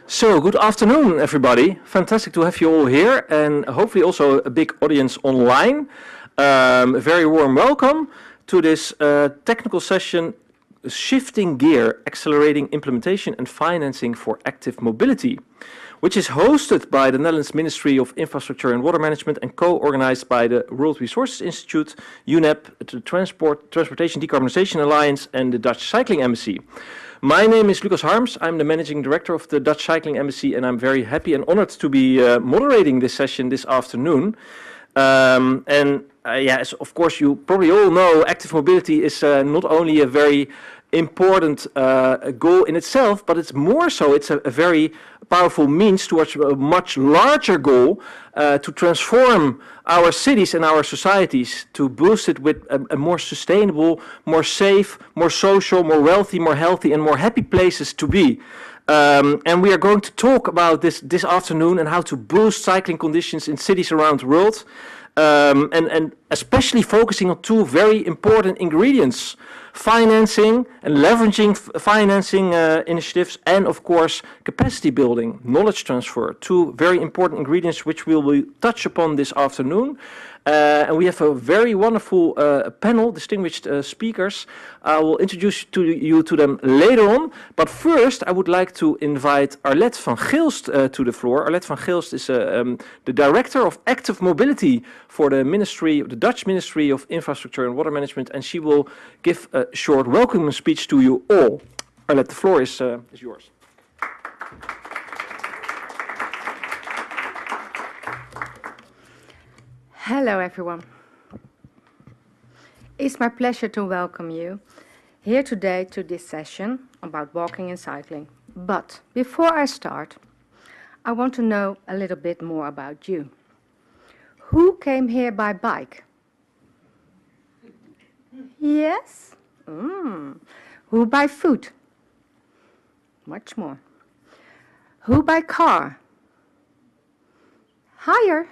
So, good afternoon, everybody. Fantastic to have you all here, and hopefully also a big audience online. A very warm welcome to this technical session, Shifting Gear, Accelerating Implementation and Financing for Active Mobility, which is hosted by the Netherlands Ministry of Infrastructure and Water Management and co-organized by the World Resources Institute, UNEP, the Transportation Decarbonization Alliance, and the Dutch Cycling Embassy. My name is Lucas Harms. I'm the Managing Director of the Dutch Cycling Embassy, and I'm very happy and honored to be moderating this session this afternoon. Yes, of course, you probably all know active mobility is not only a very important goal in itself, but it's more so, it's a very powerful means towards a much larger goal to transform our cities and our societies, to boost it with a more sustainable, more safe, more social, more wealthy, more healthy, and more happy places to be. And we are going to talk about this afternoon and how to boost cycling conditions in cities around the world. And especially focusing on two very important ingredients: financing and leveraging financing initiatives, and of course capacity building, knowledge transfer, two very important ingredients which we will touch upon this afternoon. And we have a very wonderful panel, distinguished speakers. I will introduce you to them later on. But first, I would like to invite Arlette van Gilst to the floor. Arlette van Gilst is the Director of Active Mobility for the Dutch Ministry of Infrastructure and Water Management, and she will give a short welcome speech to you all. Arlette, the floor is yours. Hello everyone. It's my pleasure to welcome you here today to this session about walking and cycling. But before I start, I want to know a little bit more about you. Who came here by bike? Yes? Who by foot? Much more. Who by car? Higher.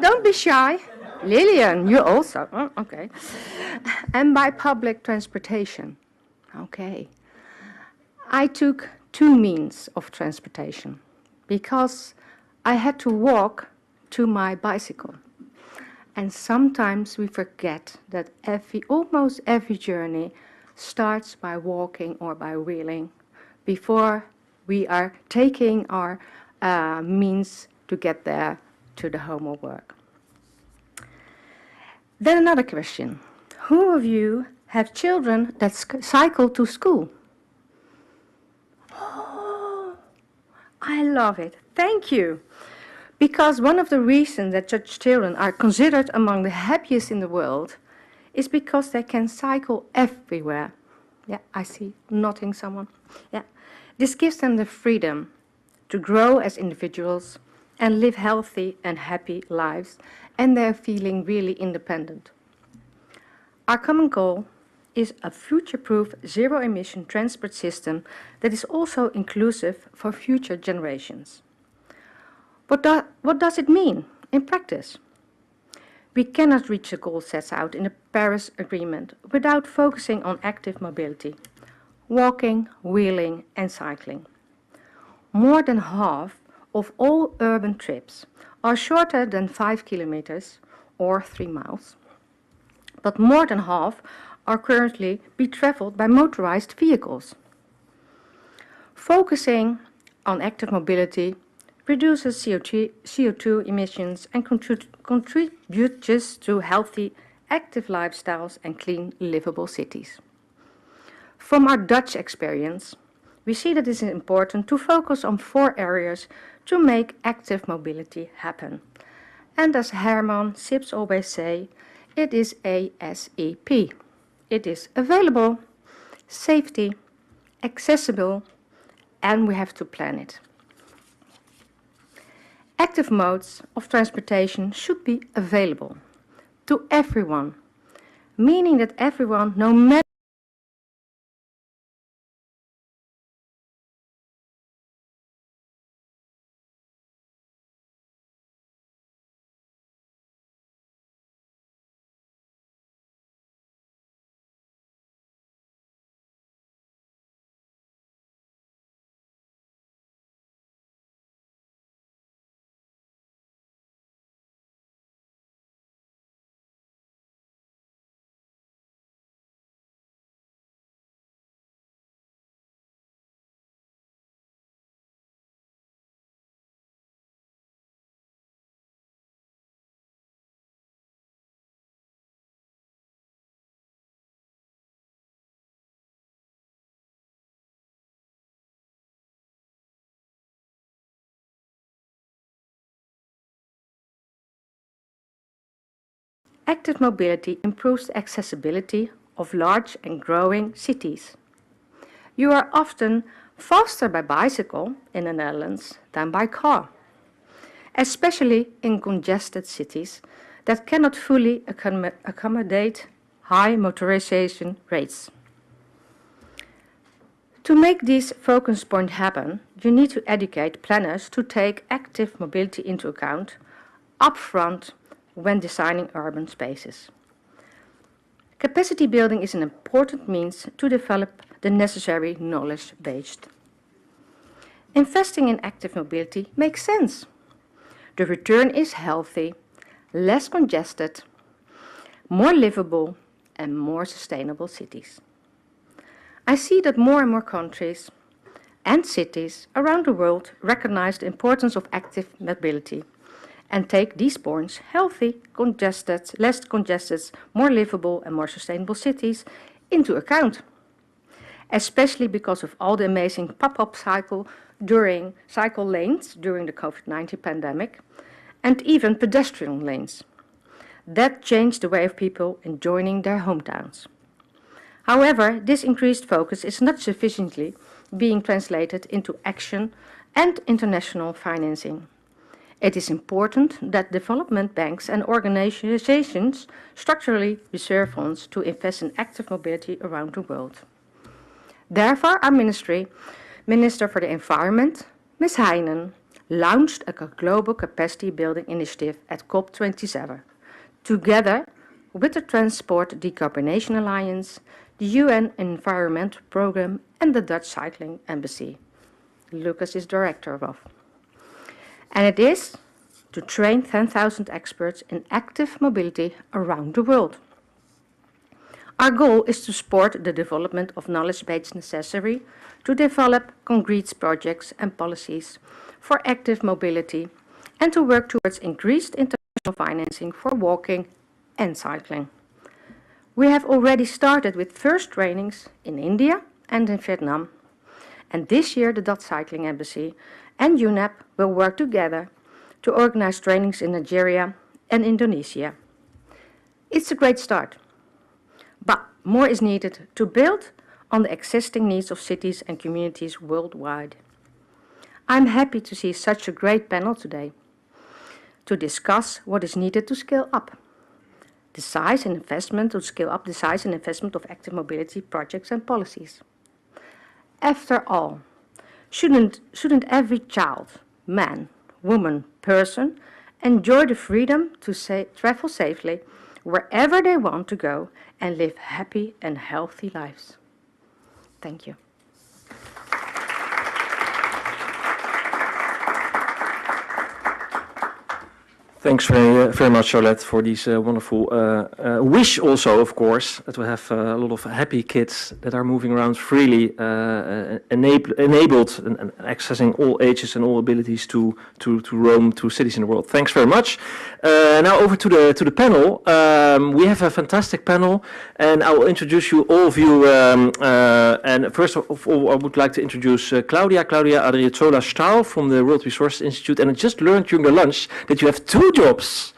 Don't be shy. Lillian, you also. Oh, okay. And by public transportation. Okay. I took two means of transportation because I had to walk to my bicycle. And sometimes we forget that almost every journey starts by walking or by wheeling before we are taking our means to get there to the home or work. Then another question. Who of you have children that cycle to school? Oh, I love it. Thank you. Because one of the reasons that such children are considered among the happiest in the world is because they can cycle everywhere. Yeah, I see nodding someone. Yeah. This gives them the freedom to grow as individuals and live healthy and happy lives, and they're feeling really independent. Our common goal is a future-proof, zero-emission transport system that is also inclusive for future generations. What does it mean in practice? We cannot reach the goal set out in the Paris Agreement without focusing on active mobility, walking, wheeling, and cycling. More than half of all urban trips are shorter than 5 kilometers or 3 miles, but more than half are currently be traveled by motorized vehicles. Focusing on active mobility reduces CO2 emissions and contributes to healthy, active lifestyles and clean, livable cities. From our Dutch experience, we see that it is important to focus on 4 areas to make active mobility happen. And as Herman Sips always say, it is ASAP. It is available, safety, accessible, and we have to plan it. Active modes of transportation should be available to everyone, meaning that everyone, no matter active mobility improves the accessibility of large and growing cities. You are often faster by bicycle in the Netherlands than by car, especially in congested cities that cannot fully accommodate high motorization rates. To make this focus point happen, you need to educate planners to take active mobility into account upfront when designing urban spaces. Capacity building is an important means to develop the necessary knowledge base. Investing in active mobility makes sense. The return is healthy, less congested, more livable, and more sustainable cities. I see that more and more countries and cities around the world recognize the importance of active mobility and take these points, healthy, congested, less congested, more livable and more sustainable cities, into account. Especially because of all the amazing pop-up cycle lanes during the COVID-19 pandemic, and even pedestrian lanes. That changed the way of people enjoying their hometowns. However, this increased focus is not sufficiently being translated into action and international financing. It is important that development banks and organizations structurally reserve funds to invest in active mobility around the world. Therefore, our Minister for the Environment, Ms. Heinen, launched a global capacity building initiative at COP27, together with the Transport Decarbonation Alliance, the UN Environment Programme and the Dutch Cycling Embassy. Lucas is director of. And it is to train 10,000 experts in active mobility around the world. Our goal is to support the development of knowledge base necessary to develop concrete projects and policies for active mobility and to work towards increased international financing for walking and cycling. We have already started with first trainings in India and in Vietnam, and this year the Dutch Cycling Embassy and UNEP will work together to organize trainings in Nigeria and Indonesia. It's a great start, but more is needed to build on the existing needs of cities and communities worldwide. I'm happy to see such a great panel today to discuss what is needed to scale up the size and investment, to scale up the size and investment of active mobility projects and policies. After all, shouldn't every child, man, woman, person enjoy the freedom to travel safely wherever they want to go and live happy and healthy lives? Thank you. Thanks very much, Charlotte, for these wonderful wish also, of course, that we have a lot of happy kids that are moving around freely, enabled and accessing all ages and all abilities to roam to cities in the world. Thanks very much. Now over to the panel. We have a fantastic panel, and I will introduce you, all of you. And first of all, I would like to introduce Claudia Adriozola Stahl from the World Resources Institute. And I just learned during the lunch that you have 2 jobs.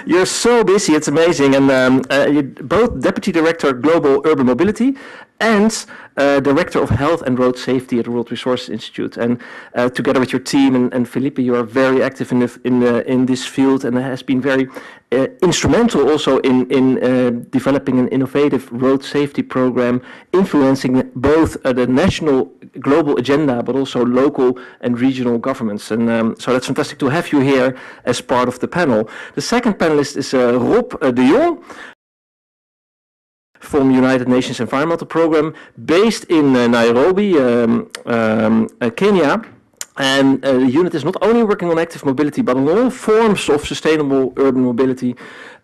You're so busy, it's amazing. And you're both Deputy Director Global Urban Mobility and Director of Health and Road Safety at the World Resources Institute. And together with your team and Felipe, you are very active in this field, and has been very instrumental also in developing an innovative road safety program, influencing both the national global agenda, but also local and regional governments. And so that's fantastic to have you here as part of the panel. The second panelist is Rob de Jong from United Nations Environmental Programme, based in Nairobi, Kenya. And the unit is not only working on active mobility, but on all forms of sustainable urban mobility,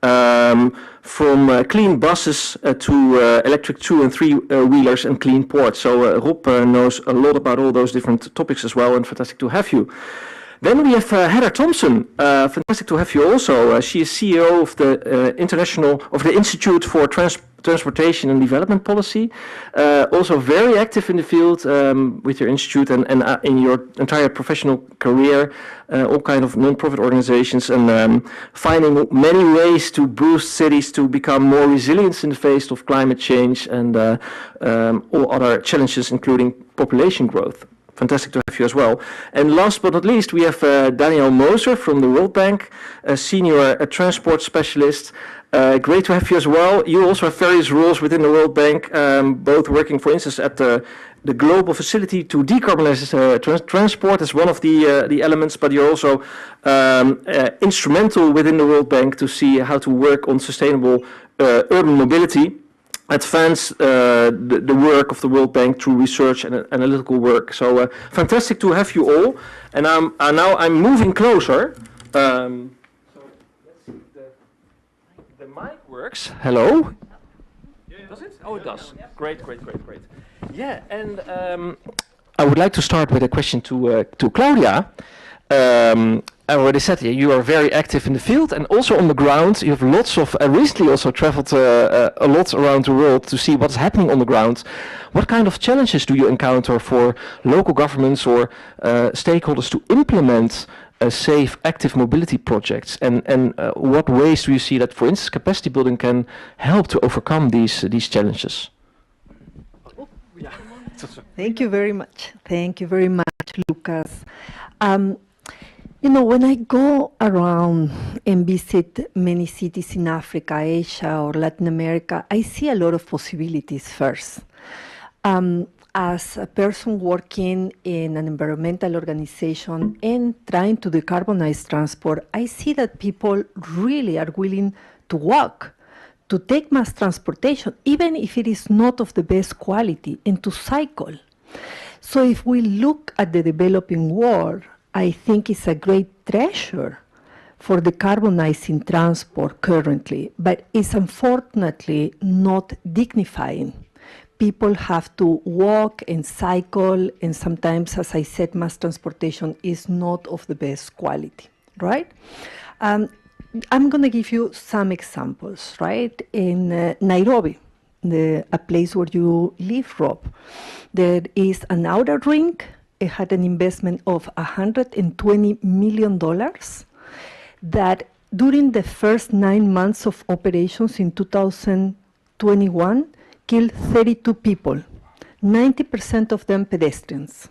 from clean buses to electric 2- and 3-wheelers and clean ports. So Rob knows a lot about all those different topics as well, and fantastic to have you. Then we have Heather Thompson. Fantastic to have you also. She is CEO of the Institute for transportation and development policy. Also very active in the field with your institute and in your entire professional career, all kind of non-profit organizations, and finding many ways to boost cities to become more resilient in the face of climate change and all other challenges, including population growth. Fantastic to have you as well. And last but not least, we have Daniel Moser from the World Bank, a senior transport specialist. Great to have you as well. You also have various roles within the World Bank, both working, for instance, at the global facility to decarbonize transport as one of the elements, but you're also instrumental within the World Bank to see how to work on sustainable urban mobility, advance the work of the World Bank through research and analytical work. So fantastic to have you all. And now I'm moving closer. So let's see, the mic works. Hello? Does it? Oh, it does. Great. Yeah, and I would like to start with a question to Claudia. I already said you are very active in the field and also on the ground. You have lots of, recently also traveled a lot around the world to see what's happening on the ground. What kind of challenges do you encounter for local governments or stakeholders to implement safe, active mobility projects? And what ways do you see that, for instance, capacity building can help to overcome these challenges? Thank you very much. Thank you very much, Lucas. You know, when I go around and visit many cities in Africa, Asia, or Latin America, I see a lot of possibilities first. As a person working in an environmental organization and trying to decarbonize transport, I see that people really are willing to walk, to take mass transportation, even if it is not of the best quality, and to cycle. So if we look at the developing world, I think it's a great treasure for decarbonizing transport currently, but it's unfortunately not dignifying. People have to walk and cycle, and sometimes, as I said, mass transportation is not of the best quality, right? I'm going to give you some examples, right? In Nairobi, a place where you live, Rob, there is an outer ring. It had an investment of $120 million that during the first 9 months of operations in 2021 killed 32 people, 90% of them pedestrians.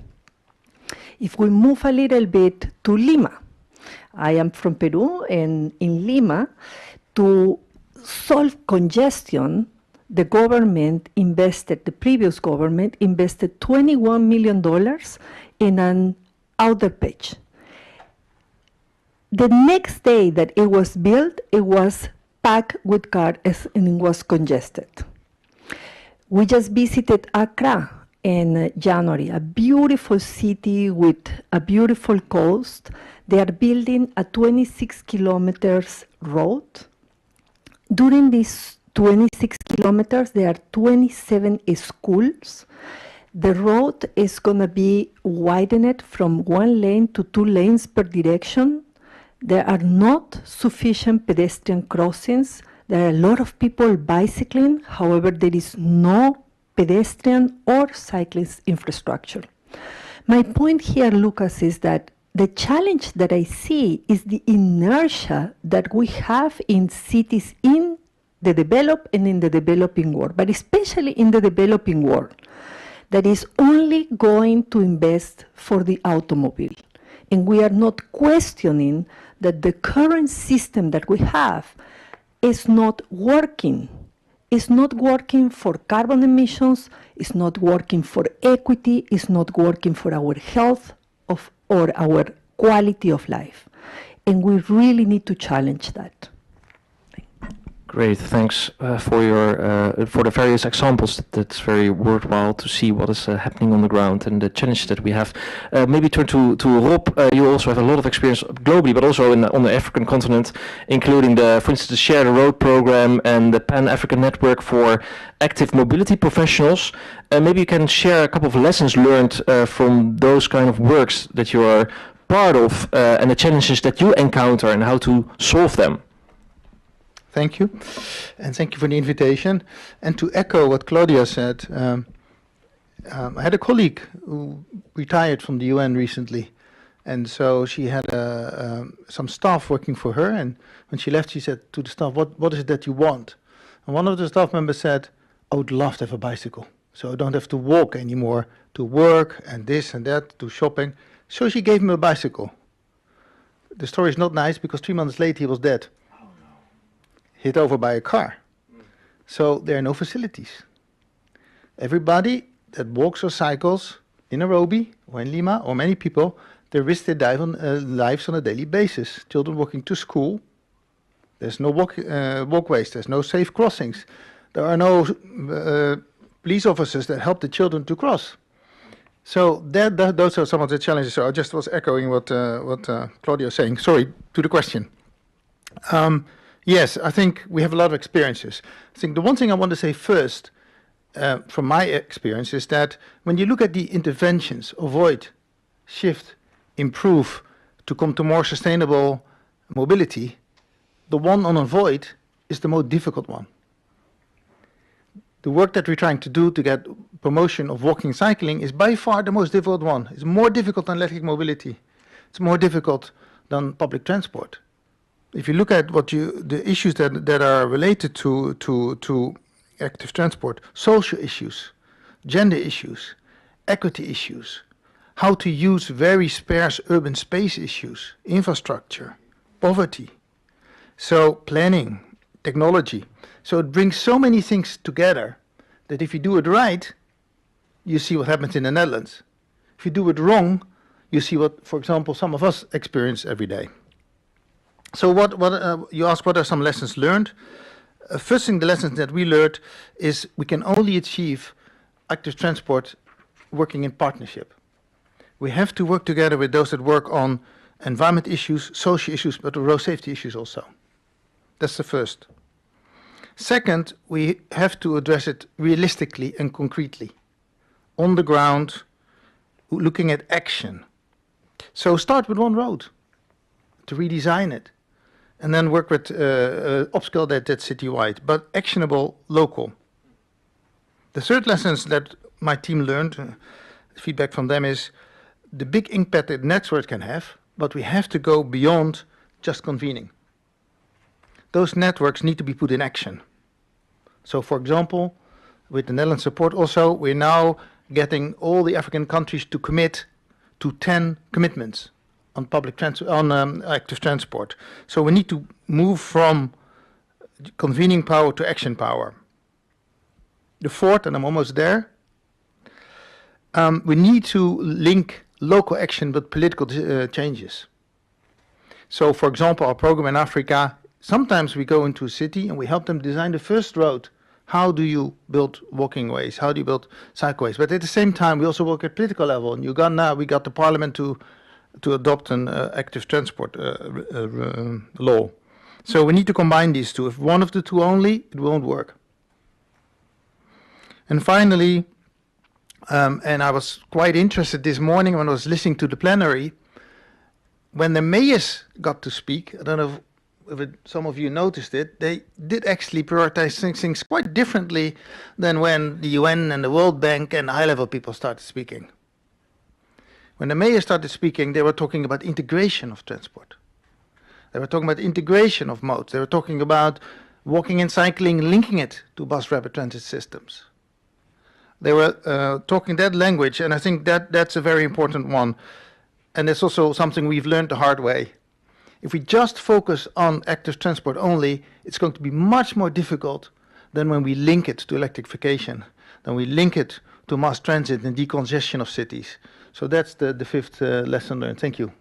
If we move a little bit to Lima, I am from Peru, and in Lima, to solve congestion, the previous government invested $21 million in an outer pitch. The next day that it was built, it was packed with cars and it was congested. We just visited Accra in January, a beautiful city with a beautiful coast. They are building a 26 kilometers road. During these 26 kilometers, there are 27 schools. The road is going to be widened from 1 lane to 2 lanes per direction. There are not sufficient pedestrian crossings. There are a lot of people bicycling. However, there is no pedestrian or cyclist infrastructure. My point here, Lucas, is that the challenge that I see is the inertia that we have in cities in the developed and in the developing world, but especially in the developing world, that is only going to invest for the automobile. And we are not questioning that the current system that we have is not working. It's not working for carbon emissions, it's not working for equity, it's not working for our health or our quality of life. And we really need to challenge that. Great, thanks for the various examples. That's very worthwhile to see what is happening on the ground and the challenge that we have. Maybe turn to Rob. You also have a lot of experience globally, but also on the African continent, including for instance, the Share the Road program and the Pan-African Network for Active Mobility Professionals. Maybe you can share a couple of lessons learned from those kind of works that you are part of and the challenges that you encounter and how to solve them. Thank you. And thank you for the invitation. And to echo what Claudia said, I had a colleague who retired from the UN recently. And so she had some staff working for her. And when she left, she said to the staff, what is it that you want? And one of the staff members said, I would love to have a bicycle, so I don't have to walk anymore to work and this and that, to shopping. So she gave him a bicycle. The story is not nice because 3 months later he was dead. Oh, no. Hit over by a car. So there are no facilities. Everybody that walks or cycles in Nairobi or in Lima, or many people, they risk their lives on a daily basis. Children walking to school, there's no walkways, there's no safe crossings. There are no police officers that help the children to cross. So those are some of the challenges. So I just was echoing what Claudia was saying. Sorry, to the question. Yes, I think we have a lot of experiences. I think the one thing I want to say first, from my experience, is that when you look at the interventions, avoid, shift, improve, to come to more sustainable mobility, the one on avoid is the most difficult one. The work that we're trying to do to get promotion of walking and cycling is by far the most difficult one. It's more difficult than electric mobility. It's more difficult than public transport. If you look at the issues that are related to active transport, social issues, gender issues, equity issues, how to use very sparse urban space issues, infrastructure, poverty, so planning, technology. So it brings so many things together that if you do it right, you see what happens in the Netherlands. If you do it wrong, you see what, for example, some of us experience every day. So you ask what are some lessons learned? First thing, the lessons that we learned is we can only achieve active transport working in partnership. We have to work together with those that work on environment issues, social issues, but road safety issues also. That's the first. Second, we have to address it realistically and concretely, on the ground, looking at action. So start with one road, to redesign it, and then work with upscale that citywide, but actionable local. The third lessons that my team learned, feedback from them, is the big impact that networks can have, but we have to go beyond just convening. Those networks need to be put in action. So, for example, with the Netherlands support also, we're now getting all the African countries to commit to 10 commitments on active transport. So we need to move from convening power to action power. The fourth, and I'm almost there, we need to link local action with political changes. So, for example, our program in Africa, sometimes we go into a city and we help them design the first road. How do you build walking ways? How do you build cycleways? But at the same time, we also work at political level. In Uganda, we got the parliament to adopt an active transport law. So we need to combine these two. If one of the two only, it won't work. And finally, and I was quite interested this morning when I was listening to the plenary, when the mayors got to speak, I don't know if some of you noticed it, they did actually prioritize things quite differently than when the UN and the World Bank and high-level people started speaking. When the mayors started speaking, they were talking about integration of transport. They were talking about integration of modes. They were talking about walking and cycling, linking it to bus rapid transit systems. They were talking that language, and I think that's a very important one. And it's also something we've learned the hard way. If we just focus on active transport only, it's going to be much more difficult than when we link it to electrification, than we link it to mass transit and decongestion of cities. So that's the fifth lesson learned. Thank you.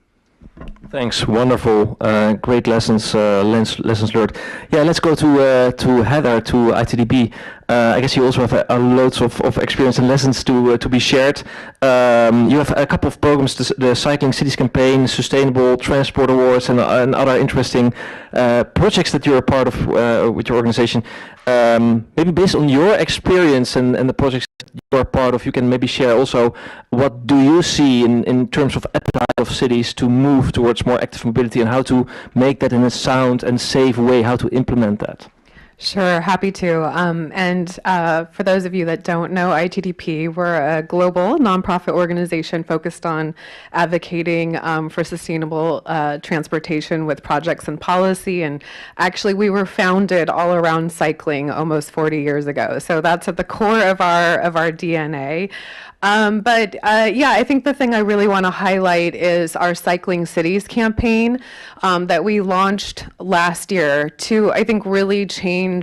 Thanks, wonderful, great lessons learned. Yeah, let's go to Heather, to ITDB. I guess you also have loads of experience and lessons to be shared. You have a couple of programs, the Cycling Cities Campaign, Sustainable Transport Awards, and other interesting projects that you're a part of with your organization. Maybe based on your experience and the projects you're part of, you can maybe share also what do you see in terms of appetite of cities to move towards more active mobility and how to make that in a sound and safe way, how to implement that. Sure, happy to. For those of you that don't know, ITDP, we're a global nonprofit organization focused on advocating for sustainable transportation with projects and policy. And actually, we were founded all around cycling almost 40 years ago. So that's at the core of our DNA. I think the thing I really want to highlight is our Cycling Cities campaign that we launched last year to, I think, really change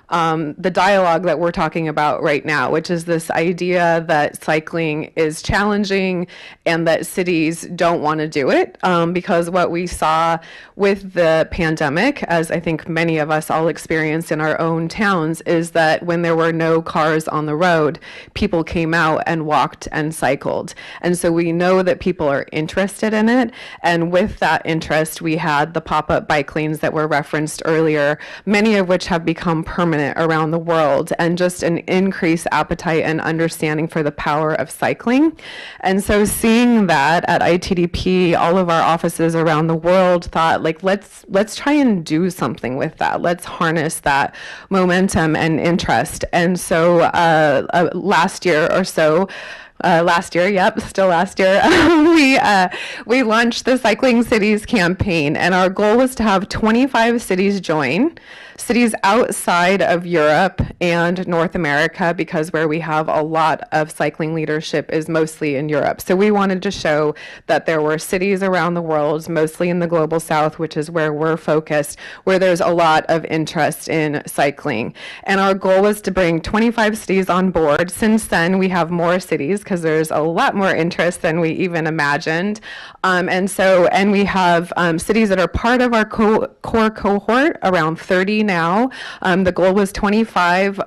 the dialogue that we're talking about right now, which is this idea that cycling is challenging and that cities don't want to do it, because what we saw with the pandemic, as I think many of us all experienced in our own towns, is that when there were no cars on the road, people came out and walked and cycled. And so we know that people are interested in it. And with that interest, we had the pop-up bike lanes that were referenced earlier, many of which have become permanent around the world, and just an increased appetite and understanding for the power of cycling. And so seeing that at ITDP, all of our offices around the world thought, like, let's try and do something with that. Let's harness that momentum and interest. And so last year, still last year, we launched the Cycling Cities campaign, and our goal was to have 25 cities join, cities outside of Europe and North America, because where we have a lot of cycling leadership is mostly in Europe. So we wanted to show that there were cities around the world, mostly in the global south, which is where we're focused, where there's a lot of interest in cycling. And our goal was to bring 25 cities on board. Since then, we have more cities because there's a lot more interest than we even imagined. And we have cities that are part of our core cohort, around 30 now. The goal was 25,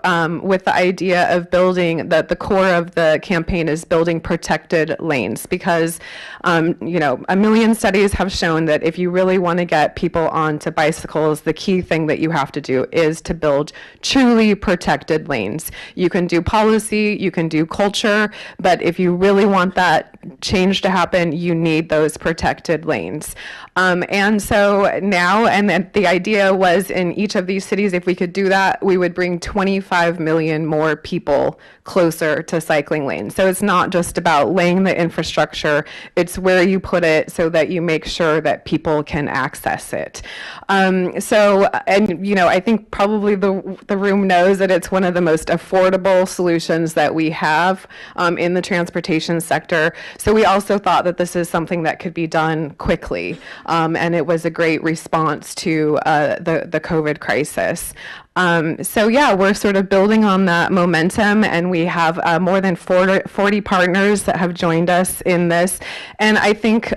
with the idea of building that the core of the campaign is building protected lanes, because a million studies have shown that if you really want to get people onto bicycles, the key thing that you have to do is to build truly protected lanes. You can do policy, you can do culture, but if you really want that change to happen, you need those protected lanes. And so now, and then the idea was in each of these cities, if we could do that, we would bring 25 million more people closer to cycling lanes. So it's not just about laying the infrastructure, it's where you put it so that you make sure that people can access it. I think probably the room knows that it's one of the most affordable solutions that we have in the transportation sector. So we also thought that this is something that could be done quickly. And it was a great response to the COVID crisis. We're sort of building on that momentum, and we have more than 40 partners that have joined us in this. And I think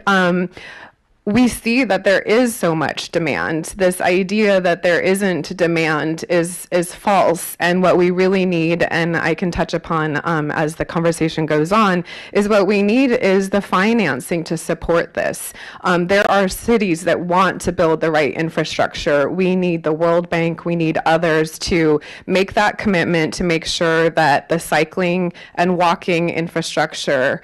we see that there is so much demand. This idea that there isn't demand is false. And what we really need, and I can touch upon as the conversation goes on, is what we need is the financing to support this. There are cities that want to build the right infrastructure. We need the World Bank, we need others to make that commitment to make sure that the cycling and walking infrastructure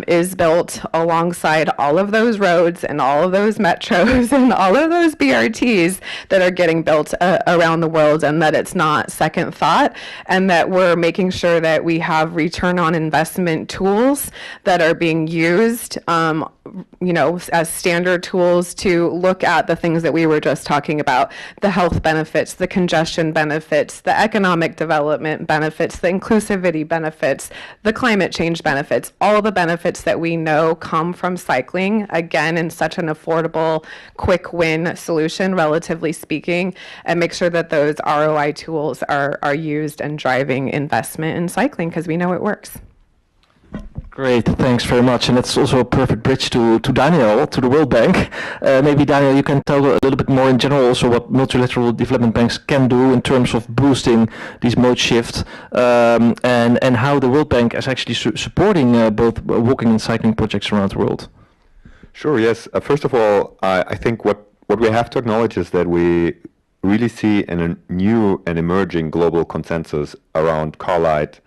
is built alongside all of those roads and all of those metros and all of those BRTs that are getting built around the world, and that it's not second thought, and that we're making sure that we have return on investment tools that are being used as standard tools to look at the things that we were just talking about, the health benefits, the congestion benefits, the economic development benefits, the inclusivity benefits, the climate change benefits, all the benefits that we know come from cycling, again, in such an affordable, quick win solution, relatively speaking, and make sure that those ROI tools are used and driving investment in cycling, because we know it works. Great, thanks very much. And that's also a perfect bridge to Daniel, to the World Bank. Maybe Daniel, you can tell a little bit more in general also what multilateral development banks can do in terms of boosting these mode shift, and how the World Bank is actually supporting both walking and cycling projects around the world. Sure, yes. First of all, I think what we have to acknowledge is that we really see a new and emerging global consensus around car light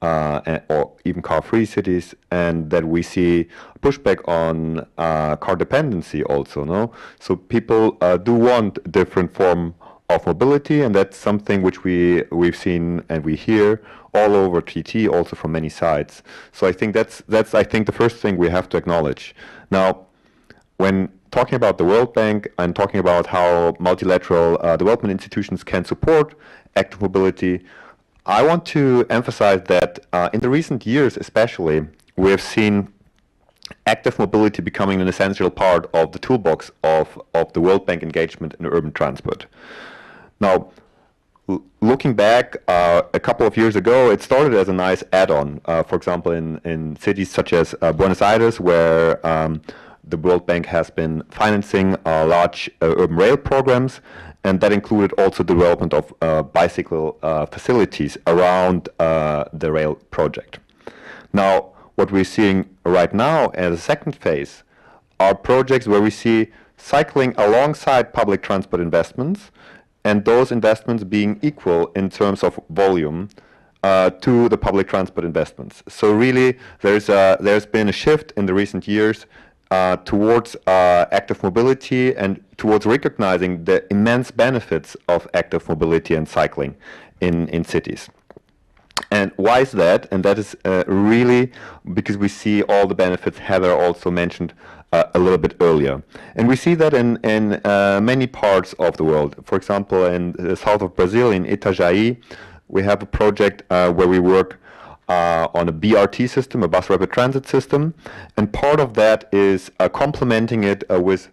or even car-free cities, and that we see pushback on car dependency also, no? So people do want different form of mobility, and that's something which we've seen and we hear all over TT, also from many sides. So I think that's I think the first thing we have to acknowledge. Now, when talking about the World Bank and talking about how multilateral development institutions can support active mobility, I want to emphasize that in the recent years especially, we have seen active mobility becoming an essential part of the toolbox of the World Bank engagement in urban transport. Now, looking back a couple of years ago, it started as a nice add-on, for example, in cities such as Buenos Aires, where the World Bank has been financing large urban rail programs, and that included also development of bicycle facilities around the rail project. Now, what we're seeing right now as a second phase are projects where we see cycling alongside public transport investments, and those investments being equal in terms of volume to the public transport investments. So really, there's been a shift in the recent years towards active mobility and towards recognizing the immense benefits of active mobility and cycling in cities. And why is that? And that is really because we see all the benefits Heather also mentioned a little bit earlier. And we see that in many parts of the world. For example, in the south of Brazil, in Itajaí, we have a project where we work on a BRT system, a bus rapid transit system, and part of that is complementing it with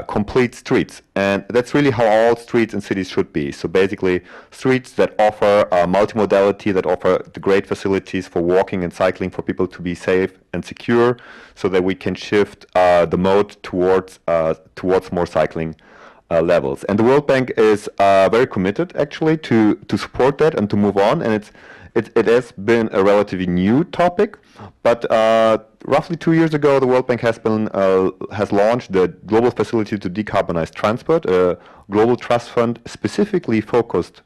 complete streets. And that's really how all streets in cities should be. So basically, streets that offer multimodality, that offer the great facilities for walking and cycling for people to be safe and secure, so that we can shift the mode towards more cycling levels. And the World Bank is very committed, actually, to support that and to move on. And it has been a relatively new topic, but roughly 2 years ago, the World Bank has launched the Global Facility to Decarbonize Transport, a global trust fund specifically focused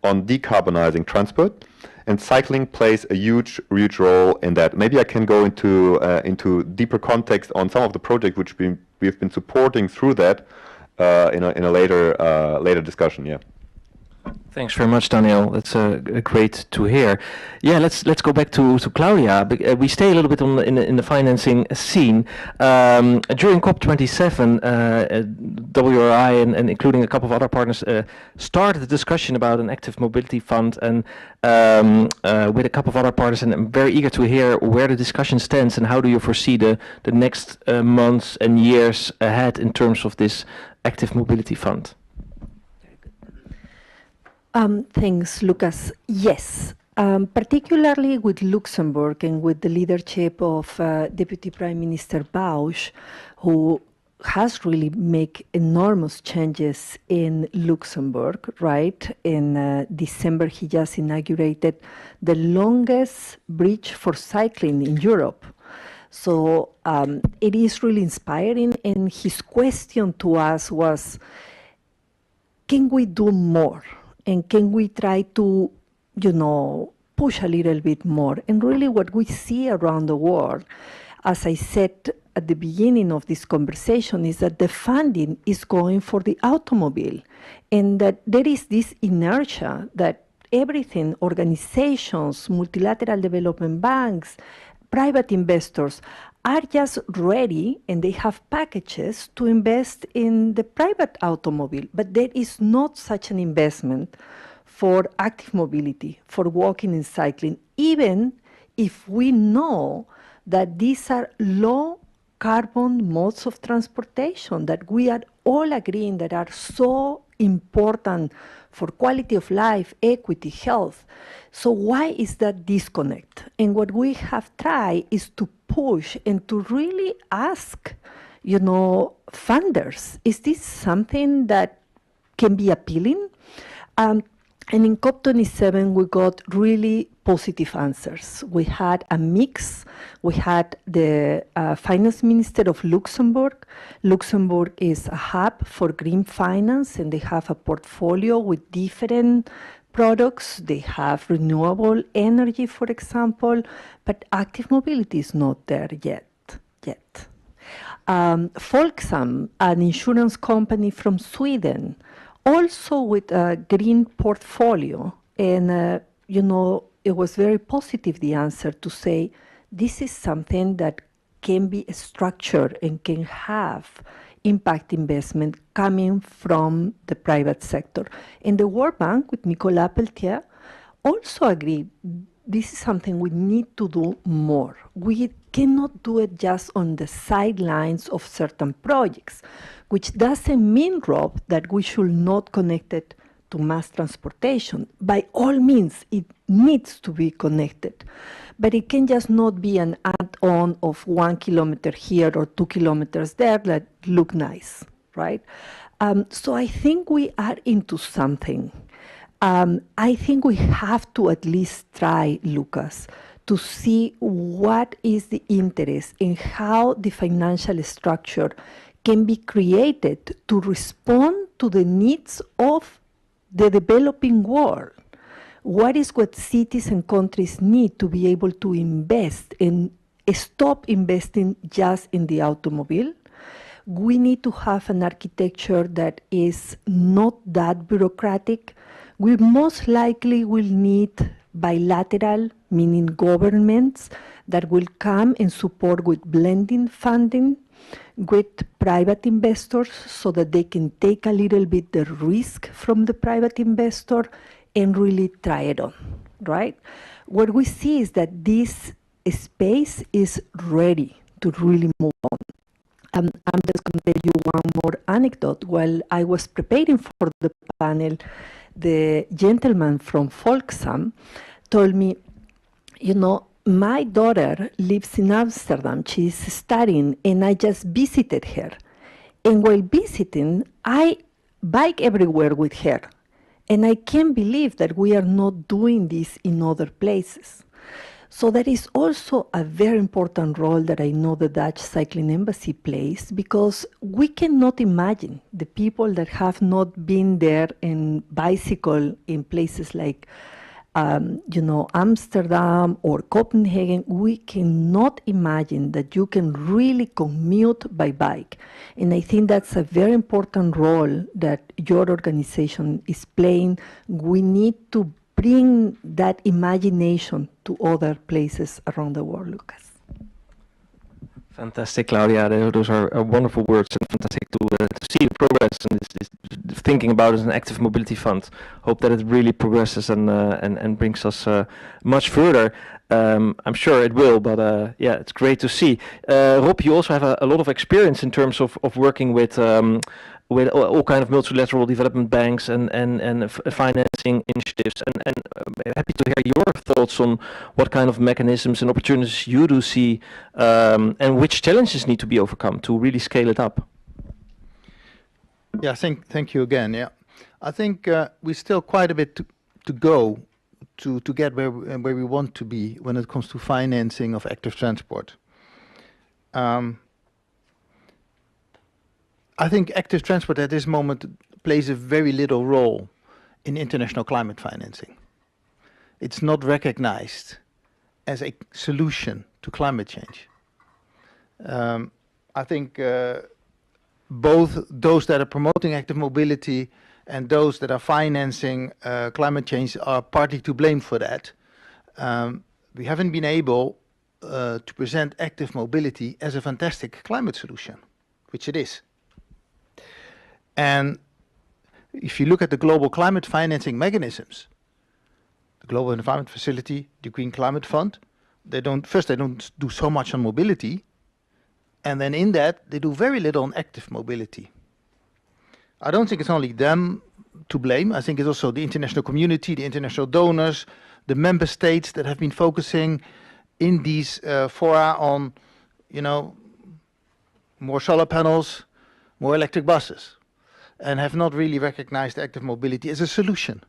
on decarbonizing transport, and cycling plays a huge role in that. Maybe I can go into deeper context on some of the projects which we've been supporting through that in a later discussion. Yeah. Thanks very much, Daniel. That's great to hear. Yeah, let's go back to Claudia. We stay a little bit in the financing scene. During COP27, WRI and including a couple of other partners started a discussion about an active mobility fund, and with a couple of other partners. And I'm very eager to hear where the discussion stands and how do you foresee the next months and years ahead in terms of this active mobility fund. Thanks, Lucas. Yes, particularly with Luxembourg and with the leadership of Deputy Prime Minister Bausch, who has really made enormous changes in Luxembourg, right? In December, he just inaugurated the longest bridge for cycling in Europe. So it is really inspiring. And his question to us was, can we do more? And can we try to, push a little bit more? And really what we see around the world, as I said at the beginning of this conversation, is that the funding is going for the automobile. And that there is this inertia that everything, organizations, multilateral development banks, private investors, are just ready and they have packages to invest in the private automobile. But there is not such an investment for active mobility, for walking and cycling, even if we know that these are low carbon modes of transportation that we are all agreeing that are so important for quality of life, equity, health. So why is that disconnect? And what we have tried is to push and to really ask, funders, is this something that can be appealing? And in COP27, we got really positive answers. We had a mix. We had the finance minister of Luxembourg. Luxembourg is a hub for green finance, and they have a portfolio with different products, they have renewable energy, for example, but active mobility is not there yet. Folksam, an insurance company from Sweden, also with a green portfolio, and it was very positive, the answer, to say this is something that can be structured and can have impact investment coming from the private sector. And the World Bank, with Nicolas Peltier, also agreed this is something we need to do more. We cannot do it just on the sidelines of certain projects, which doesn't mean, Rob, that we should not connect it to mass transportation. By all means, it needs to be connected. But it can just not be an add-on of 1 kilometer here or 2 kilometers there that look nice, right? So I think we are into something. I think we have to at least try, Lucas, to see what is the interest and how the financial structure can be created to respond to the needs of the developing world. What is what cities and countries need to be able to invest and stop investing just in the automobile? We need to have an architecture that is not that bureaucratic. We most likely will need bilateral, meaning governments that will come and support with blending funding with private investors so that they can take a little bit the risk from the private investor and really try it on, right? What we see is that this space is ready to really move on. I'm just going to tell you one more anecdote. While I was preparing for the panel, the gentleman from Folksam told me, my daughter lives in Amsterdam. She's studying, and I just visited her. And while visiting, I bike everywhere with her. And I can't believe that we are not doing this in other places. So that is also a very important role that I know the Dutch Cycling Embassy plays, because we cannot imagine the people that have not been there and bicycle in places like Amsterdam or Copenhagen. We cannot imagine that you can really commute by bike. And I think that's a very important role that your organization is playing. We need to bring that imagination to other places around the world, Lucas. Fantastic, Claudia. Those are wonderful words, and fantastic to see the progress and this thinking about it as an active mobility fund. Hope that it really progresses and brings us much further. I'm sure it will, but yeah, it's great to see. Rob, you also have a lot of experience in terms of working with all kind of multilateral development banks and financing initiatives, and happy to hear your thoughts on what kind of mechanisms and opportunities you do see, and which challenges need to be overcome to really scale it up. Yeah, thank you again. Yeah, I think we still quite a bit to go to get where we want to be when it comes to financing of active transport. I think active transport at this moment plays a very little role in international climate financing. It's not recognized as a solution to climate change. I think both those that are promoting active mobility and those that are financing climate change are partly to blame for that. We haven't been able to present active mobility as a fantastic climate solution, which it is. And if you look at the global climate financing mechanisms, the Global Environment Facility, the Green Climate Fund, they don't do so much on mobility, and then in that they do very little on active mobility. I don't think it's only them to blame. I think it's also the international community, the international donors, the member states that have been focusing in these fora on, more solar panels, more electric buses, and have not really recognized active mobility as a solution.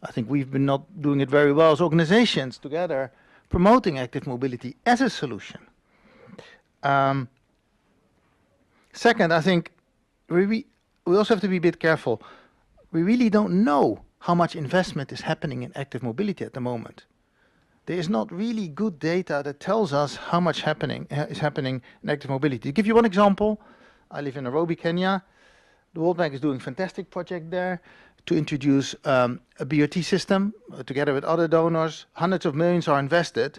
I think we've been not doing it very well as organizations together promoting active mobility as a solution. Second, I think we also have to be a bit careful. We really don't know how much investment is happening in active mobility at the moment. There is not really good data that tells us how much is happening in active mobility. To give you one example, I live in Nairobi, Kenya. The World Bank is doing a fantastic project there to introduce a BOT system together with other donors. Hundreds of millions are invested.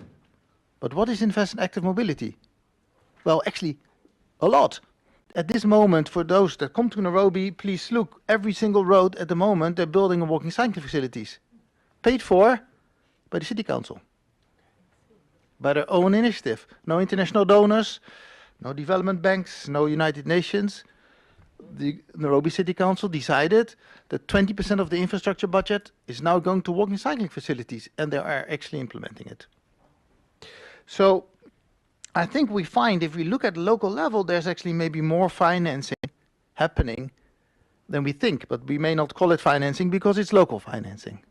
But what is invested in active mobility? Well, actually, a lot. At this moment, for those that come to Nairobi, please look, every single road at the moment, they're building walking cycling facilities. Paid for by the city council. By their own initiative. No international donors, no development banks, no United Nations. The Nairobi City Council decided that 20% of the infrastructure budget is now going to walking cycling facilities, and they are actually implementing it. So I think we find, if we look at the local level, there's actually maybe more financing happening than we think, but we may not call it financing because it's local financing.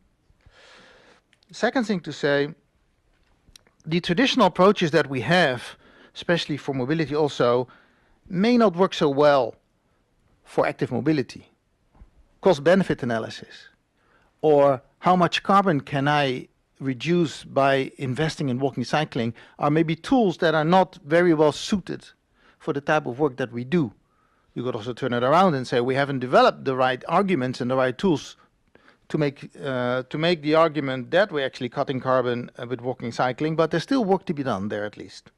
Second thing to say, the traditional approaches that we have, especially for mobility also, may not work so well for active mobility. Cost-benefit analysis, or how much carbon can I reduce by investing in walking cycling, are maybe tools that are not very well suited for the type of work that we do. You could also turn it around and say we haven't developed the right arguments and the right tools to make the argument that we're actually cutting carbon with walking cycling, but there's still work to be done there at least.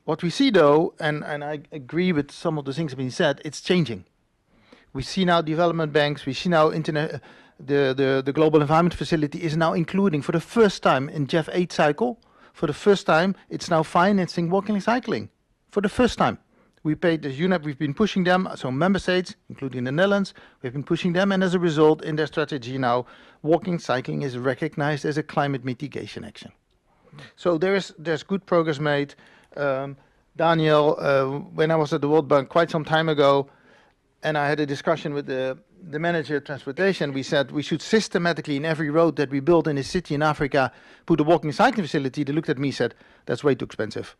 What we see though, and I agree with some of the things being said, it's changing. We see now development banks, we see now the Global Environment Facility is now including, for the first time in GEF 8 cycle, for the first time, it's now financing walking and cycling. For the first time. We paid, as UNEP, we've been pushing them, so member states, including the Netherlands, we've been pushing them, and as a result, in their strategy now, walking, cycling is recognized as a climate mitigation action. So there's good progress made. Daniel, when I was at the World Bank quite some time ago, and I had a discussion with the manager of transportation, we said we should systematically, in every road that we build in a city in Africa, put a walking cycling facility. They looked at me and said, that's way too expensive.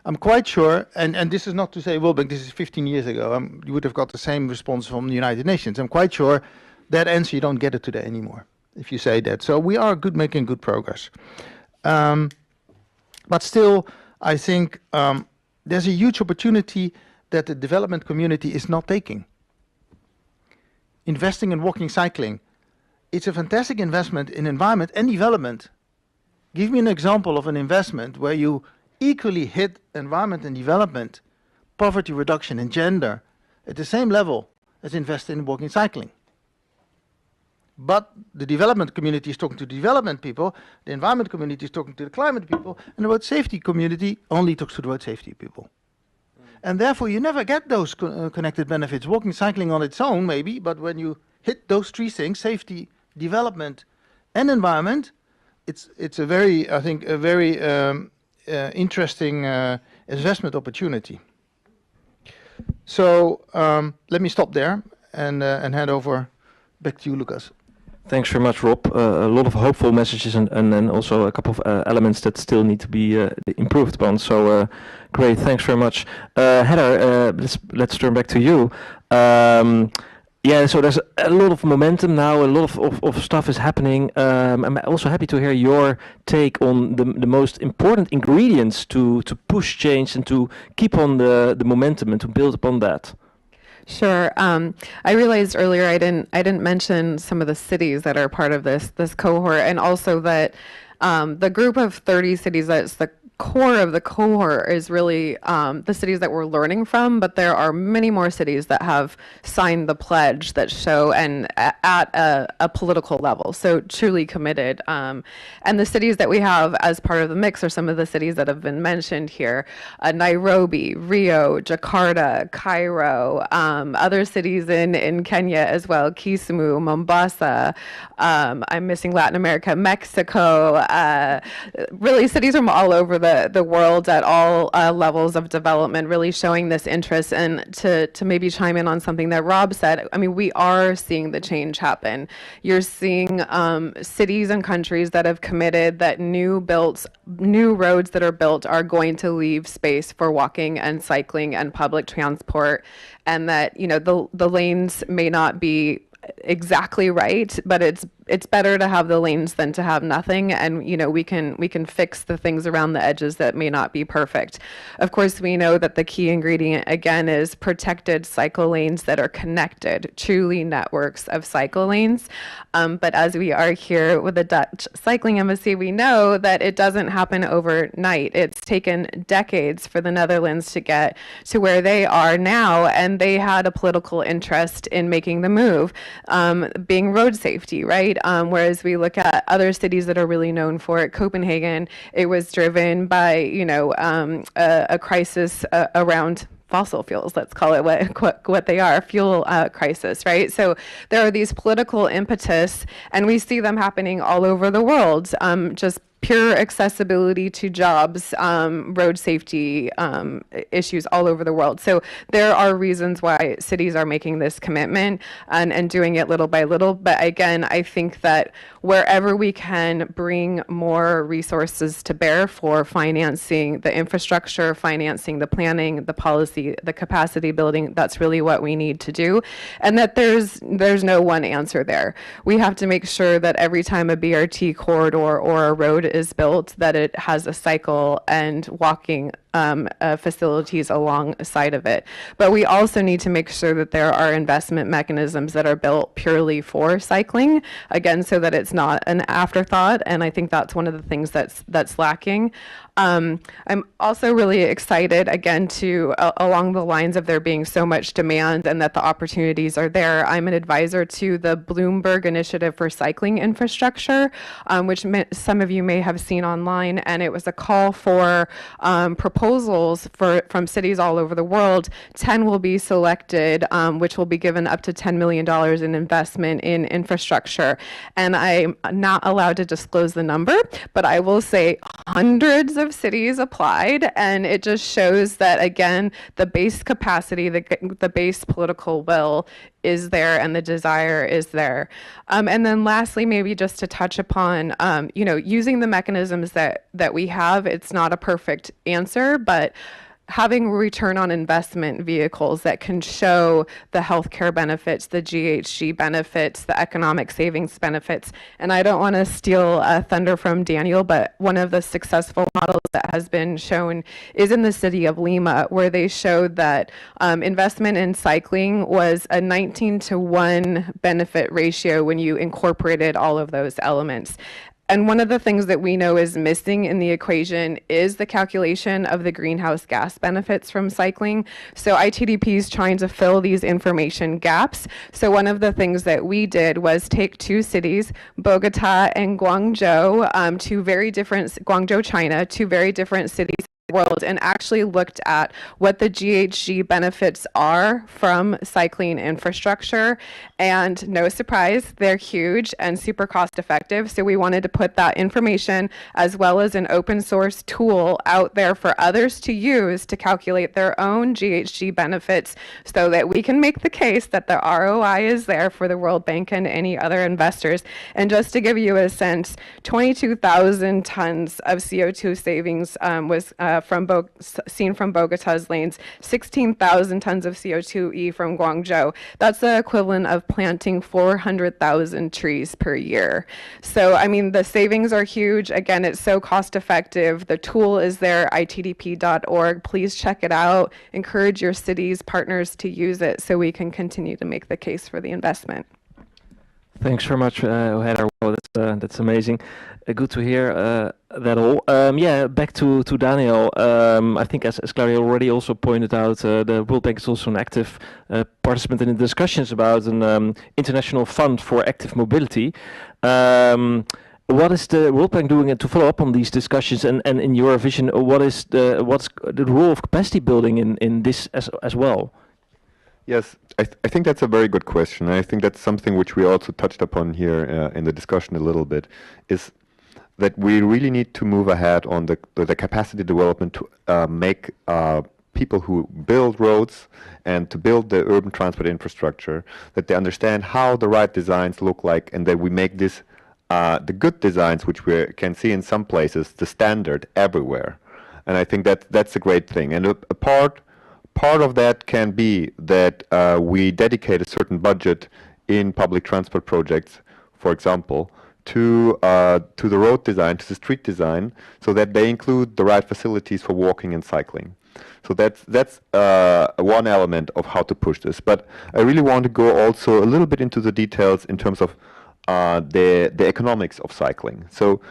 I'm quite sure, and this is not to say World Bank, this is 15 years ago, you would have got the same response from the United Nations. I'm quite sure that answer, you don't get it today anymore, if you say that. So we are making good progress. But still, I think there's a huge opportunity that the development community is not taking. Investing in walking, cycling, it's a fantastic investment in environment and development. Give me an example of an investment where you equally hit environment and development, poverty reduction and gender at the same level as investing in walking, cycling. But the development community is talking to the development people, the environment community is talking to the climate people, and the road safety community only talks to the road safety people. And therefore you never get those connected benefits. Walking, cycling on its own maybe, but when you hit those three things, safety, development and environment, it's a very, I think, a very interesting investment opportunity. So let me stop there and hand over back to you, Lucas. Thanks very much, Rob. A lot of hopeful messages and then also a couple of elements that still need to be improved upon. So great, thanks very much. Heather, let's turn back to you. Yeah, so there's a lot of momentum now, a lot of stuff is happening. I'm also happy to hear your take on the most important ingredients to push change and to keep on the momentum and to build upon that. Sure. I realized earlier I didn't mention some of the cities that are part of this cohort, and also that the group of 30 cities that's the core of the cohort is really the cities that we're learning from, but there are many more cities that have signed the pledge that show and at a political level, so truly committed. And the cities that we have as part of the mix are some of the cities that have been mentioned here: Nairobi, Rio, Jakarta, Cairo, other cities in Kenya as well, Kisumu, Mombasa, I'm missing Latin America, Mexico, really cities from all over the the world at all levels of development really showing this interest. And to maybe chime in on something that Rob said, I mean, we are seeing the change happen. You're seeing cities and countries that have committed that new roads that are built are going to leave space for walking and cycling and public transport, and that, you know, the lanes may not be exactly right, but it's better to have the lanes than to have nothing. And, you know, we can fix the things around the edges that may not be perfect. Of course, we know that the key ingredient again is protected cycle lanes that are connected, truly networks of cycle lanes. But as we are here with the Dutch Cycling Embassy, we know that it doesn't happen overnight. It's taken decades for the Netherlands to get to where they are now, and they had a political interest in making the move, being road safety, right? Whereas we look at other cities that are really known for it, Copenhagen, it was driven by, you know, a crisis around fossil fuels, let's call it what they are, fuel crisis, right? So there are these political impetus, and we see them happening all over the world, just pure accessibility to jobs, road safety issues all over the world. So there are reasons why cities are making this commitment and doing it little by little. But again, I think that wherever we can bring more resources to bear for financing the infrastructure, financing the planning, the policy, the capacity building, that's really what we need to do. And that there's no one answer there. We have to make sure that every time a BRT corridor or a road is built, that it has a cycle and walking facilities alongside of it. But we also need to make sure that there are investment mechanisms that are built purely for cycling, again, so that it's not an afterthought. And I think that's one of the things that's lacking. I'm also really excited, again, to along the lines of there being so much demand and that the opportunities are there. I'm an advisor to the Bloomberg Initiative for Cycling Infrastructure, which some of you may have seen online, and it was a call for proposals from cities all over the world. 10 will be selected, which will be given up to $10 million in investment in infrastructure. And I'm not allowed to disclose the number, but I will say hundreds of cities applied, and it just shows that, again, the base capacity, the base political will is there, and the desire is there. And then lastly, maybe just to touch upon, you know, using the mechanisms that we have. It's not a perfect answer, but having return on investment vehicles that can show the healthcare benefits, the GHG benefits, the economic savings benefits. And I don't want to steal thunder from Daniel, but one of the successful models that has been shown is in the city of Lima, where they showed that investment in cycling was a 19-to-1 benefit ratio when you incorporated all of those elements. And one of the things that we know is missing in the equation is the calculation of the greenhouse gas benefits from cycling. So ITDP is trying to fill these information gaps. So one of the things that we did was take two cities, Bogota and Guangzhou, Guangzhou, China, two very different cities world, and actually looked at what the GHG benefits are from cycling infrastructure. And no surprise, they're huge and super cost effective. So we wanted to put that information as well as an open source tool out there for others to use to calculate their own GHG benefits, so that we can make the case that the ROI is there for the World Bank and any other investors. And just to give you a sense, 22,000 tons of CO2 savings was seen from Bogota's lanes, 16,000 tons of CO2e from Guangzhou. That's the equivalent of planting 400,000 trees per year. So, I mean, the savings are huge. Again, it's so cost effective. The tool is there, itdp.org. Please check it out. Encourage your city's partners to use it so we can continue to make the case for the investment. Thanks very much, Heather. Wow, that's amazing. Good to hear that all. Yeah, back to Daniel. I think as Claudia already also pointed out, the World Bank is also an active participant in the discussions about an international fund for active mobility. What is the World Bank doing to follow up on these discussions? And in your vision, what's the role of capacity building in this as well? Yes, I think that's a very good question. I think that's something which we also touched upon here in the discussion a little bit, is that we really need to move ahead on the capacity development to make people who build roads and to build the urban transport infrastructure, that they understand how the right designs look like, and that we make this the good designs, which we can see in some places, the standard everywhere. And I think that's a great thing. And a part of that can be that we dedicate a certain budget in public transport projects, for example, to the road design, to the street design, so that they include the right facilities for walking and cycling. So that's one element of how to push this. But I really want to go also a little bit into the details in terms of the economics of cycling. So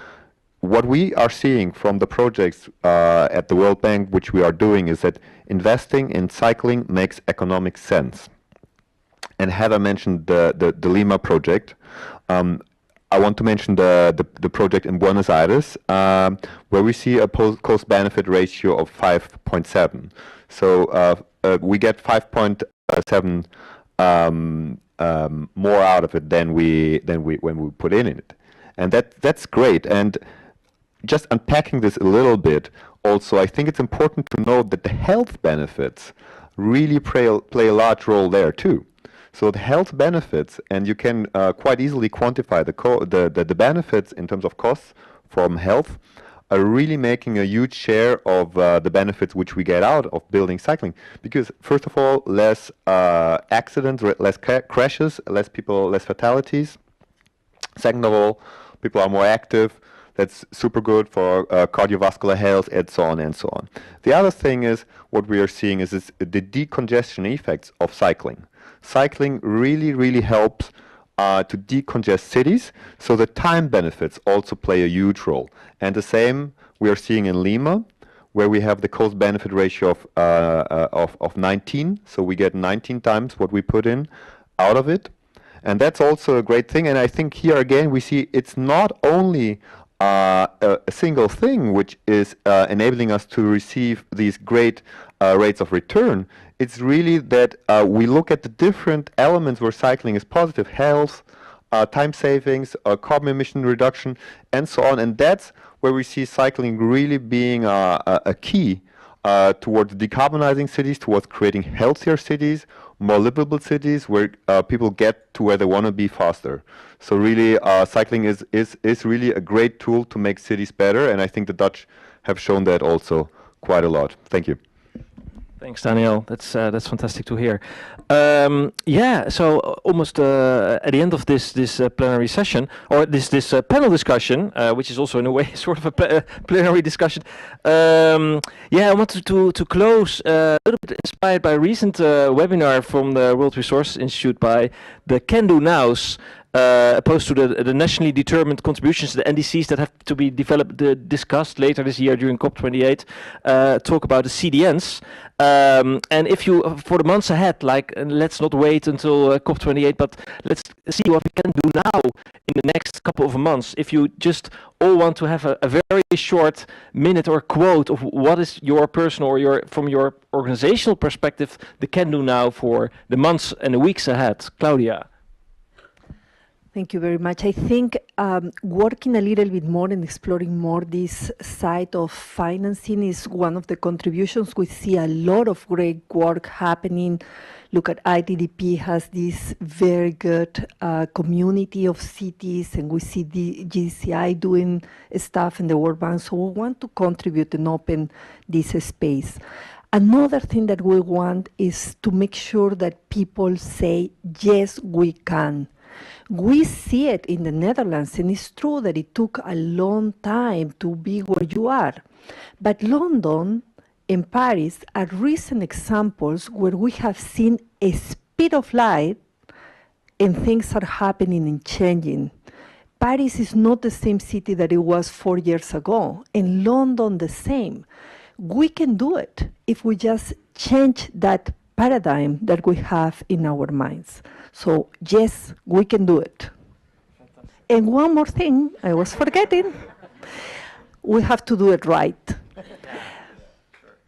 what we are seeing from the projects at the World Bank, which we are doing, is that investing in cycling makes economic sense. And Heather mentioned the Lima project. I want to mention the project in Buenos Aires, where we see a cost-benefit ratio of 5.7. So we get 5.7 more out of it than when we put in it, and that's great. And just unpacking this a little bit, also I think it's important to note that the health benefits really play a large role there too. So the health benefits, and you can quite easily quantify the benefits in terms of costs from health, are really making a huge share of the benefits which we get out of building cycling. Because first of all, less accidents, less crashes, less people, less fatalities. Second of all, people are more active. That's super good for cardiovascular health, and so on and so on. The other thing is, what we are seeing is the decongestion effects of cycling. Cycling really, really helps to decongest cities, so the time benefits also play a huge role. And the same we are seeing in Lima, where we have the cost-benefit ratio of 19, so we get 19 times what we put in out of it. And that's also a great thing. And I think here again we see it's not only a single thing which is enabling us to receive these great rates of return. It's really that we look at the different elements where cycling is positive: health, time savings, carbon emission reduction, and so on. And that's where we see cycling really being a key towards decarbonizing cities, towards creating healthier cities, more livable cities, where people get to where they want to be faster. So really, cycling is really a great tool to make cities better, and I think the Dutch have shown that also quite a lot. Thank you. Thanks, Daniel. That's fantastic to hear. Yeah, so almost at the end of this plenary session, or this panel discussion, which is also in a way sort of a plenary discussion. Yeah, I wanted to close a little bit inspired by a recent webinar from the World Resources Institute by the Can Do Nows, opposed to the nationally determined contributions, the NDCs that have to be discussed later this year during COP28, talk about the CDNs. And if you, for the months ahead, let's not wait until COP28, but let's see what we can do now in the next couple of months. If you just all want to have a very short minute or quote of what is your personal or from your organizational perspective, the can do now for the months and the weeks ahead. Claudia. Thank you very much. I think working a little bit more and exploring more this side of financing is one of the contributions. We see a lot of great work happening. Look at ITDP has this very good community of cities, and we see the GCI doing stuff in the World Bank. So we want to contribute and open this space. Another thing that we want is to make sure that people say, yes, we can. We see it in the Netherlands, and it's true that it took a long time to be where you are. But London and Paris are recent examples where we have seen a speed of light and things are happening and changing. Paris is not the same city that it was 4 years ago, and London the same. We can do it if we just change that paradigm that we have in our minds. So yes, we can do it. Fantastic. And one more thing I was forgetting, we have to do it right.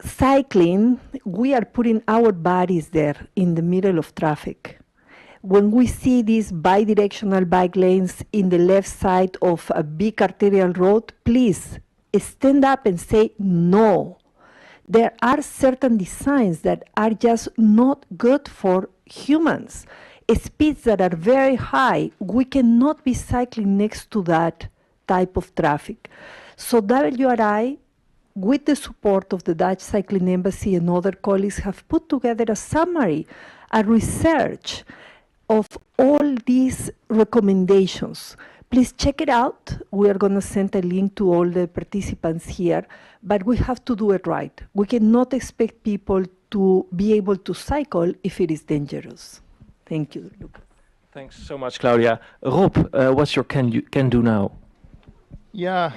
Cycling, we are putting our bodies there in the middle of traffic. When we see these bidirectional bike lanes in the left side of a big arterial road, please stand up and say no. There are certain designs that are just not good for humans. Speeds that are very high, we cannot be cycling next to that type of traffic. So WRI, with the support of the Dutch Cycling Embassy and other colleagues, have put together a summary, a research of all these recommendations. Please check it out. We are going to send a link to all the participants here, but we have to do it right. We cannot expect people to be able to cycle if it is dangerous. Thank you, Lucas. Thanks so much, Claudia. Rob, what's your can do now? Yeah,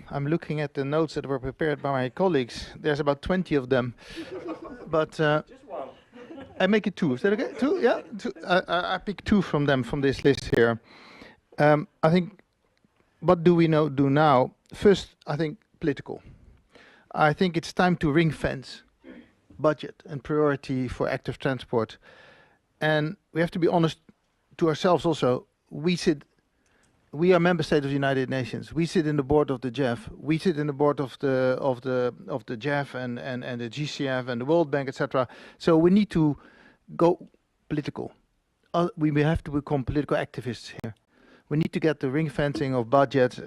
I'm looking at the notes that were prepared by my colleagues. There's about 20 of them, but just one. I make it two. Is that okay? Two? Yeah. Two. I pick two from them from this list here. I think, what do we do now? First, I think political. I think it's time to ring fence budget and priority for active transport. And we have to be honest to ourselves also. We are member state of the United Nations. We sit in the board of the GEF. We sit in the board of the GEF and the GCF and the World Bank, etc. So we need to go political. We have to become political activists here. We need to get the ring fencing of budget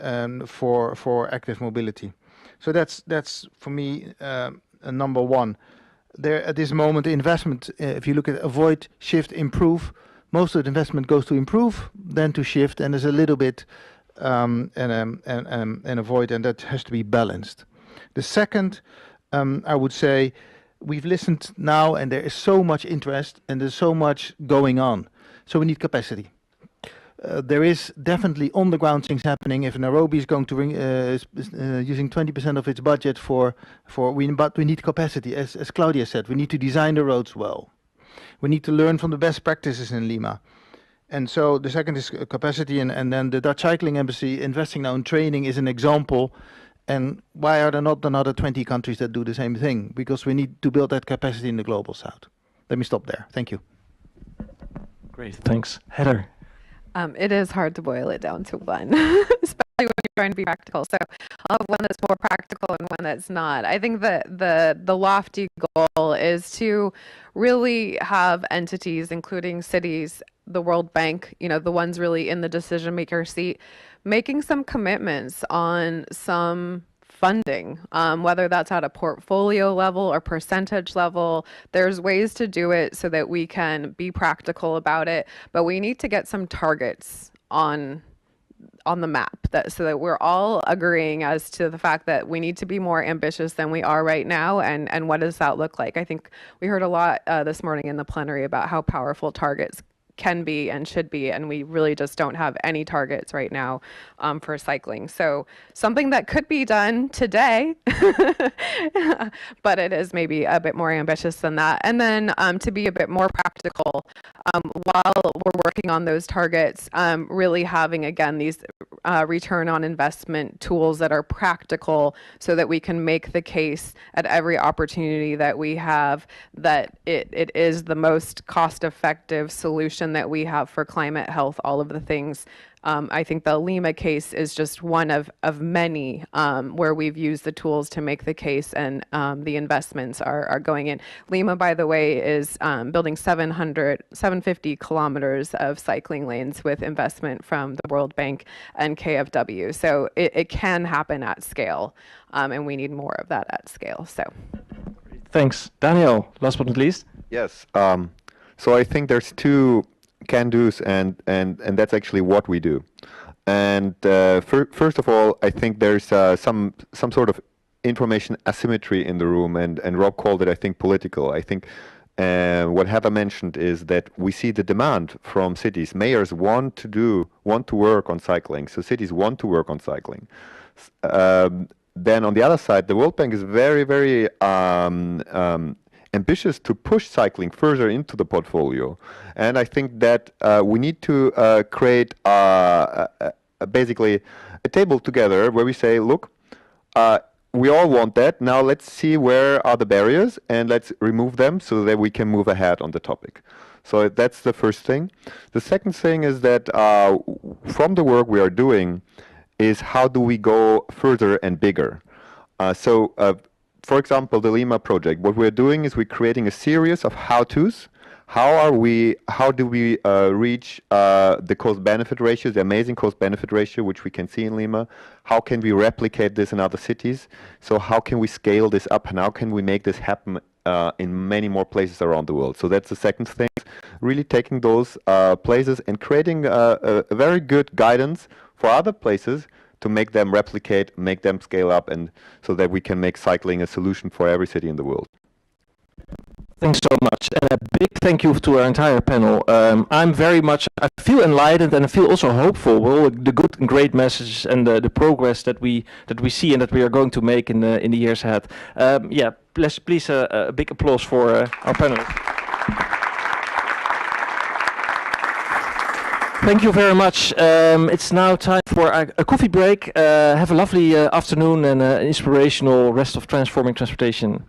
for active mobility. So that's for me a number one. There at this moment, investment. If you look at avoid, shift, improve, most of the investment goes to improve, then to shift, and there's a little bit and avoid, and that has to be balanced. The second, I would say, we've listened now, and there is so much interest, and there's so much going on. So we need capacity. There is definitely on-the-ground things happening. If Nairobi is going to using 20% of its budget but we need capacity. As Claudia said, we need to design the roads well. We need to learn from the best practices in Lima. And so the second is capacity, and then the Dutch Cycling Embassy investing now in training is an example. And why are there not another 20 countries that do the same thing? Because we need to build that capacity in the global south. Let me stop there. Thank you. Great, thanks. Heather. It is hard to boil it down to one, especially when you're trying to be practical. So I'll have one that's more practical and one that's not. I think that the lofty goal is to really have entities, including cities, the World Bank, the ones really in the decision maker seat, making some commitments on some funding, whether that's at a portfolio level or percentage level. There's ways to do it so that we can be practical about it, but we need to get some targets on the map so that we're all agreeing as to the fact that we need to be more ambitious than we are right now, and what does that look like. I think we heard a lot this morning in the plenary about how powerful targets can be and should be, and we really just don't have any targets right now for cycling. So something that could be done today, but it is maybe a bit more ambitious than that. And then to be a bit more practical, while we're working on those targets, really having, again, these return on investment tools that are practical so that we can make the case at every opportunity that we have that it is the most cost-effective solution that we have for climate, health, all of the things. I think the Lima case is just one of many where we've used the tools to make the case, and the investments are going in. Lima, by the way, is building 750 kilometers of cycling lanes with investment from the World Bank and KfW. So it can happen at scale, and we need more of that at scale. So, thanks. Daniel, last but not least. Yes. So I think there's two can-dos, and that's actually what we do. And first of all, I think there's some sort of information asymmetry in the room, and Rob called it, I think, political. I think what Heather mentioned is that we see the demand from cities. Mayors want to work on cycling, so cities want to work on cycling. Then on the other side, the World Bank is very, very ambitious to push cycling further into the portfolio. And I think that we need to create basically a table together where we say, look, we all want that. Now let's see where are the barriers and let's remove them so that we can move ahead on the topic. So that's the first thing. The second thing is that from the work we are doing is how do we go further and bigger. For example, the Lima project, what we're doing is we're creating a series of how-tos. How do we reach the cost-benefit ratio, the amazing cost-benefit ratio, which we can see in Lima? How can we replicate this in other cities? So how can we scale this up, and how can we make this happen in many more places around the world? So that's the second thing, really taking those places and creating a very good guidance for other places to make them replicate, make them scale up, and so that we can make cycling a solution for every city in the world. Thanks so much, and a big thank you to our entire panel. I feel enlightened, and I feel also hopeful with all the good and great messages and the progress that we see and that we are going to make in the years ahead. Please a big applause for our panelists. Thank you very much. It's now time for a coffee break. Have a lovely afternoon and an inspirational rest of Transforming Transportation.